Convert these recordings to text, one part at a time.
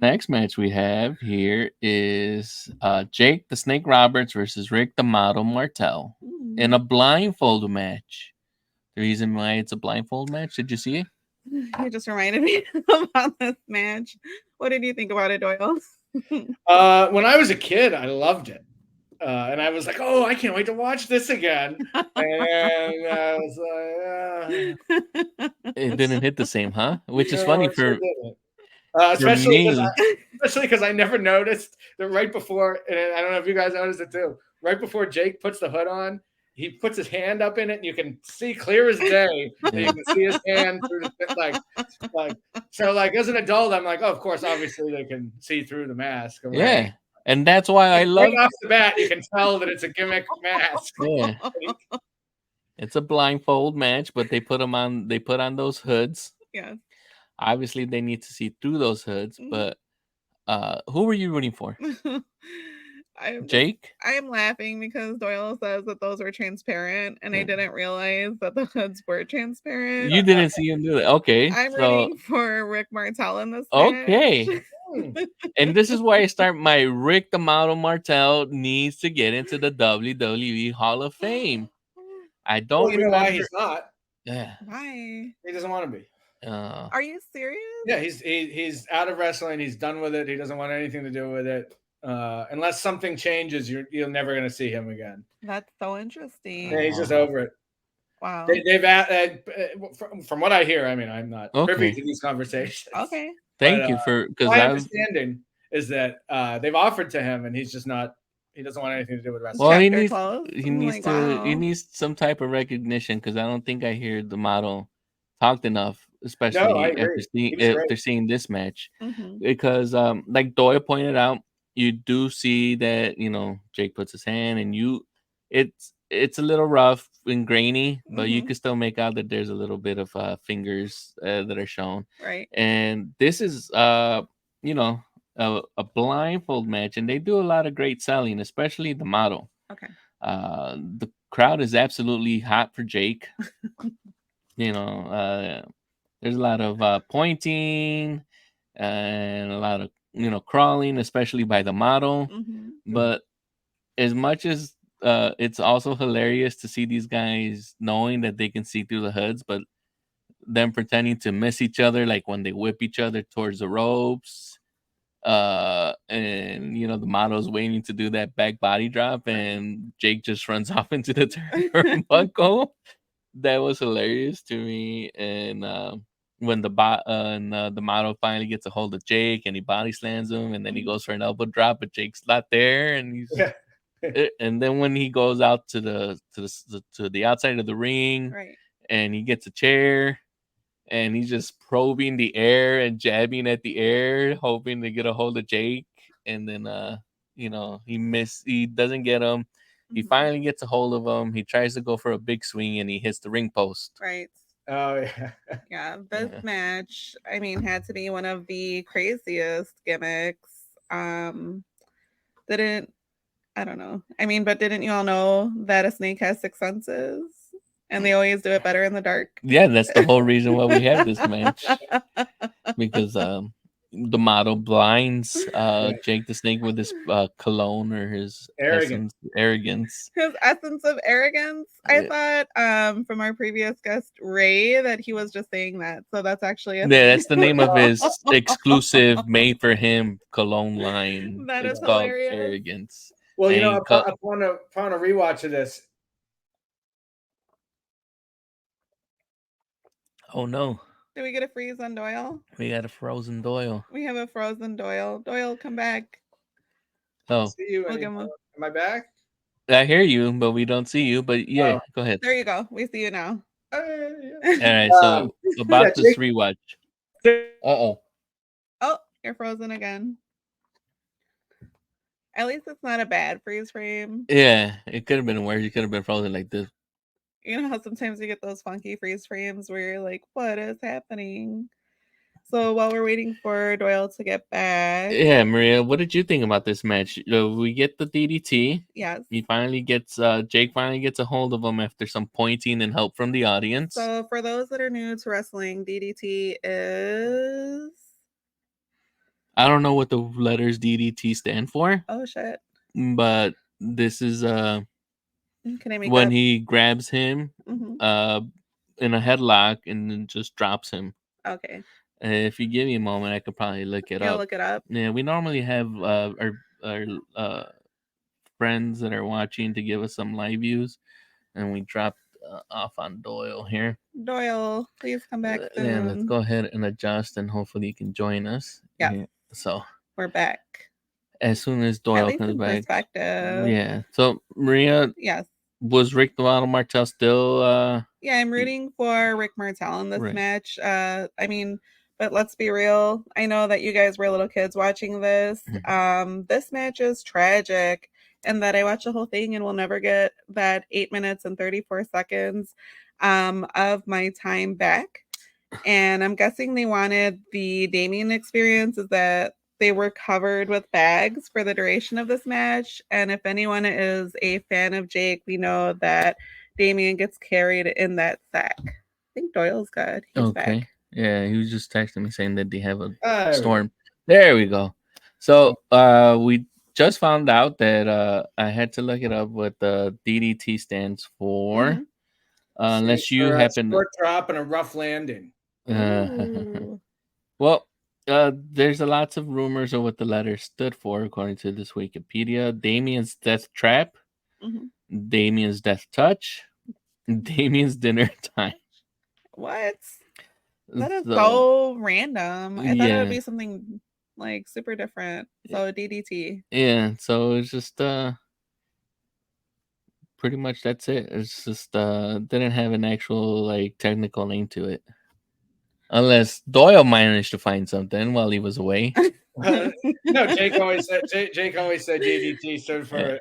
Next match we have here is Jake the Snake Roberts versus Rick the Model Martel in a blindfold match. The reason why it's a blindfold match, did you see it? You just reminded me about this match. What did you think about it, Doyle? When I was a kid, I loved it. And I was like, oh, I can't wait to watch this again. And I was like, It didn't hit the same, huh? Which is no, funny it sure for especially me. because I never noticed that right before, and I don't know if you guys noticed it too, right before Jake puts the hood on, he puts his hand up in it, and you can see clear as day that you can see his hand through the so as an adult, I'm like, oh, of course, obviously they can see through the mask. Yeah. And that's why I love right off the bat, you can tell that it's a gimmick mask. Yeah. It's a blindfold match, but they put on those hoods. Yeah. Obviously they need to see through those hoods, but who were you rooting for? Jake? I am laughing because Doyle says that those were transparent, and I didn't realize that the hoods were transparent. You didn't see him do that. Okay. I'm rooting for Rick Martel in this Okay. match. And this is why I start my Rick the Model Martel needs to get into the WWE Hall of Fame. I don't well, you know why he's not? Yeah. Why? He doesn't want to be. Are you serious? Yeah, he's out of wrestling. He's done with it. He doesn't want anything to do with it. Unless something changes, you're never going to see him again. That's so interesting. Yeah, he's just over it. Wow. They've from what I hear. I mean, I'm not privy to these conversations. Okay. Thank you for because my understanding is that they've offered to him, and he's just not. He doesn't want anything to do with wrestling. Well, he needs some type of recognition because I don't think I hear the model talked enough, especially if they're seeing this match. Because like Doyle pointed out, you do see that Jake puts his hand and it's a little rough and grainy, but you can still make out that there's a little bit of fingers that are shown. Right. And this is a blindfold match, and they do a lot of great selling, especially the model. Okay. The crowd is absolutely hot for Jake. There's a lot of pointing and a lot of crawling, especially by the model. But as much as it's also hilarious to see these guys knowing that they can see through the hoods, but them pretending to miss each other, like when they whip each other towards the ropes. And the model's waiting to do that back body drop, and Jake just runs off into the turnbuckle. That was hilarious to me. And when the model finally gets a hold of Jake and he body slams him, and then he goes for an elbow drop, but Jake's not there, and he's and then when he goes out to the outside of the ring, right, and he gets a chair. And he's just probing the air and jabbing at the air, hoping to get a hold of Jake. And then, he doesn't get him. He finally gets a hold of him. He tries to go for a big swing and he hits the ring post. Right. Oh, yeah. Yeah. This match, I mean, had to be one of the craziest gimmicks. I don't know. I mean, but didn't you all know that a snake has 6 senses? And they always do it better in the dark. Yeah, that's the whole reason why we have this match. Because the model blinds Jake the Snake with his cologne or his arrogance. His essence of arrogance. I thought from our previous guest, Ray, that he was just saying that. So that's actually that's the name of his exclusive made for him cologne line. That it's is called hilarious. Arrogance. Well, upon a rewatch of this. Oh no. Did we get a freeze on Doyle? We got a frozen Doyle. We have a frozen Doyle. Doyle, come back. Oh. See you. Am I back? I hear you, but we don't see you. But yeah, go ahead. There you go. We see you now. All right, so about this rewatch. Oh, you're frozen again. At least it's not a bad freeze frame. Yeah, it could have been worse. You could have been frozen like this. You know how sometimes you get those funky freeze frames where you're like, what is happening? So while we're waiting for Doyle to get back. Yeah, Maria, what did you think about this match? We get the DDT. Yes. He finally gets, Jake finally gets a hold of him after some pointing and help from the audience. So for those that are new to wrestling, DDT is I don't know what the letters DDT stand for, Oh shit! but this is Can I make when up? he grabs him Mhm. in a headlock and then just drops him. Okay, If you give me a moment, I could probably look it you'll up. look it up. Yeah, we normally have our friends that are watching to give us some live views, and we dropped off on Doyle here. Doyle, please come back Yeah, let's soon. go ahead and adjust, and hopefully you can join us. Yeah. So We're back. as soon as At Doyle least comes in back, perspective. yeah. So Maria, Yes. was Rick the Model Martel still? Yeah, I'm rooting for Rick Martel in this Right. match. I mean, but let's be real. I know that you guys were little kids watching this. This match is tragic, and that I watched the whole thing and will never get that 8 minutes and 34 seconds of my time back. And I'm guessing they wanted the Damien experience, is that they were covered with bags for the duration of this match. And if anyone is a fan of Jake, we know that Damien gets carried in that sack. I think Doyle's good. He's Okay. back. Yeah, he was just texting me saying that they have a There we go. storm. There we go. So we just found out that I had to look it up what the DDT stands for. Unless you For a happen short drop and a rough landing. Ooh. well, there's a lots of rumors of what the letters stood for according to this Wikipedia. Damien's death trap, Mhm. Damien's death touch, Damien's dinner time. What? That is So, so random. I thought it would yeah. be something like super different. So DDT. Yeah, so it's just pretty much that's it. It's just didn't have an actual like technical name to it. Unless Doyle managed to find something while he was away. No, Jake always said DDT stood for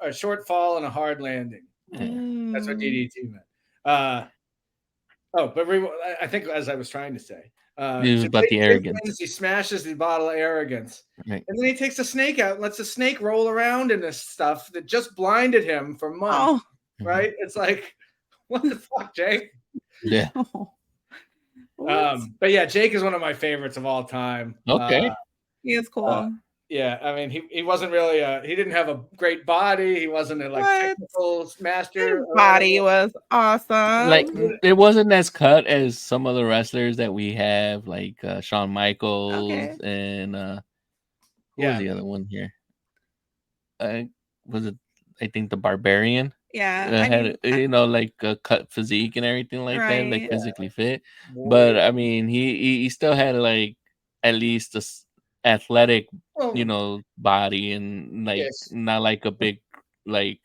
a short fall and a hard landing. That's what DDT meant. But I think as I was trying to say, It was about the arrogance. He smashes the bottle of arrogance, Right. and then he takes the snake out and lets the snake roll around in this stuff that just blinded him for months. Oh. Right? It's like, what the fuck, Jake? Yeah. But yeah, Jake is one of my favorites of all time. Okay. He is cool. Yeah, I mean, he wasn't really he didn't have a great body. He wasn't a technical master. His body was awesome. Like it wasn't as cut as some of the wrestlers that we have, like Shawn Michaels and who was the other one here? Was it? I think the Barbarian. Yeah, had like a cut physique and everything like that, like Right. physically fit. But I mean, he still had like at least a athletic, body and like not like a big like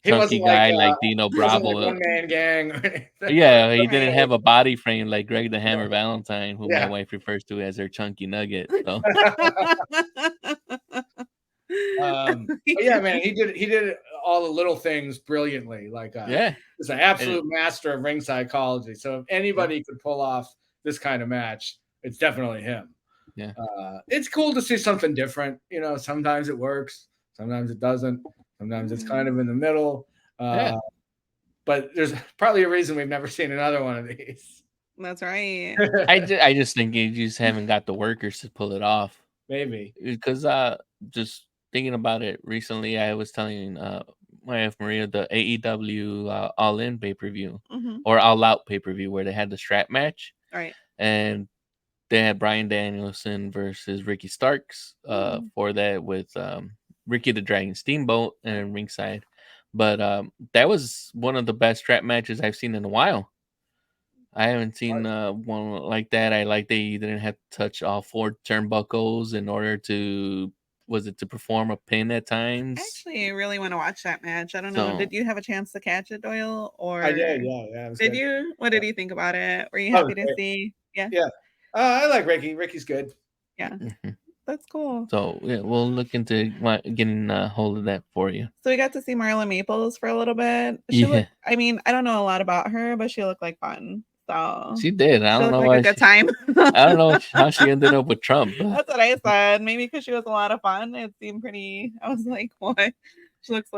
he chunky wasn't guy like Dino he wasn't like Bravo. one man gang. Or anything. Yeah, he didn't have a body frame like Greg the Hammer Valentine, who my Yeah. wife refers to as her chunky nugget. So but yeah, man, he did all the little things brilliantly. Like he's an absolute master of ring psychology. So if anybody could pull off this kind of match, it's definitely him. Yeah. It's cool to see something different. Sometimes it works, sometimes it doesn't. Sometimes it's kind of in the middle. But there's probably a reason we've never seen another one of these. That's right. I just think you just haven't got the workers to pull it off. Maybe because just thinking about it recently, I was telling my wife Maria the AEW All In pay-per-view or All Out pay-per-view where they had the strap match, right? And they had Bryan Danielson versus Ricky Starks for that with Ricky the Dragon Steamboat and ringside. But that was one of the best strap matches I've seen in a while. I haven't seen one like that. I like they didn't have to touch all 4 turnbuckles in order to perform a pin at times. Actually, I really want to watch that match. I don't know. Did you have a chance to catch it, Doyle? Or I did. Yeah. Did you? What did you think about it? Were you happy to see? Yeah. Yeah. I like Ricky. Ricky's good. Yeah. That's cool. So yeah, we'll look into getting a hold of that for you. So we got to see Marla Maples for a little bit. I mean, I don't know a lot about her, but she looked like fun. So she did. I don't know like a good time. I don't know how she ended up with Trump. That's what I said. Maybe because she was a lot of fun. It seemed pretty. I was like, what? She looks like